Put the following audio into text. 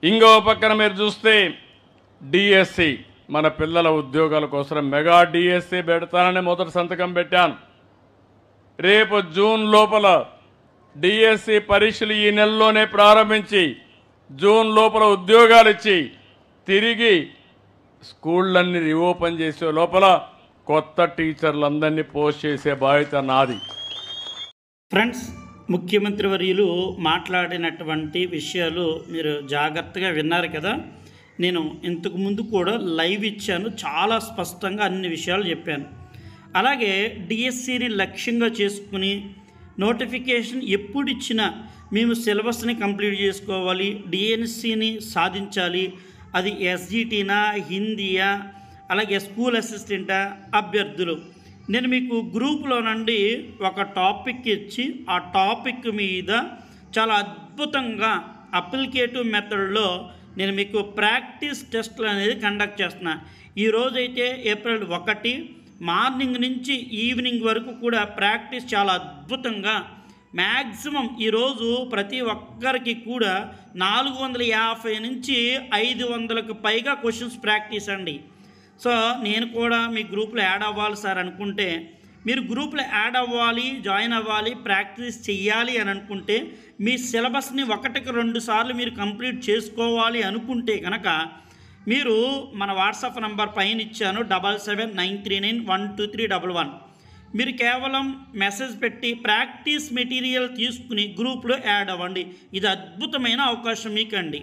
ఇంకో పక్కన మీరు చూస్తే డిఎస్సి మన పిల్లల ఉద్యోగాల కోసం మెగా డిఎస్సి పెడతానని మొదటి సంతకం పెట్టాను. రేపు జూన్ లోపల డిఎస్సి పరీక్షలు ఈ నెలలోనే ప్రారంభించి జూన్ లోపల ఉద్యోగాలు ఇచ్చి తిరిగి స్కూళ్ళన్నీ రీఓపెన్ చేసే లోపల కొత్త టీచర్లందరినీ పోస్ట్ చేసే బాధ్యత నాది. ఫ్రెండ్స్, ముఖ్యమంత్రి వర్యులు మాట్లాడినటువంటి విషయాలు మీరు జాగ్రత్తగా విన్నారు కదా. నేను ఇంతకు ముందు కూడా లైవ్ ఇచ్చాను, చాలా స్పష్టంగా అన్ని విషయాలు చెప్పాను. అలాగే డిఎస్సిని లక్ష్యంగా చేసుకుని నోటిఫికేషన్ ఎప్పుడు ఇచ్చినా మేము సిలబస్ని కంప్లీట్ చేసుకోవాలి, డిఎన్సిని సాధించాలి. అది ఎస్జిటీనా, హిందీయా, అలాగే స్కూల్ అసిస్టెంటా అభ్యర్థులు, నేను మీకు గ్రూప్లో నుండి ఒక టాపిక్ ఇచ్చి ఆ టాపిక్ మీద చాలా అద్భుతంగా అప్లికేటివ్ మెథడ్లో నేను మీకు ప్రాక్టీస్ టెస్ట్లు అనేది కండక్ట్ చేస్తున్నా. ఈరోజైతే April 1 మార్నింగ్ నుంచి ఈవినింగ్ వరకు కూడా ప్రాక్టీస్ చాలా అద్భుతంగా మ్యాక్సిమం ఈరోజు ప్రతి ఒక్కరికి కూడా 450 నుంచి 500కు పైగా క్వశ్చన్స్ ప్రాక్టీస్ అండి. సో నేను కూడా మీ గ్రూప్లో యాడ్ అవ్వాలి సార్ అనుకుంటే, మీరు గ్రూప్లో యాడ్ అవ్వాలి, జాయిన్ అవ్వాలి, ప్రాక్టీస్ చెయ్యాలి అని అనుకుంటే, మీ సిలబస్ని 1-2 సార్లు మీరు కంప్లీట్ చేసుకోవాలి అనుకుంటే కనుక మీరు మన వాట్సాప్ నంబర్ పైన ఇచ్చాను 7793912311. మీరు కేవలం మెసేజ్ పెట్టి ప్రాక్టీస్ మెటీరియల్ తీసుకుని గ్రూప్లో యాడ్ అవ్వండి. ఇది అద్భుతమైన అవకాశం మీకండి.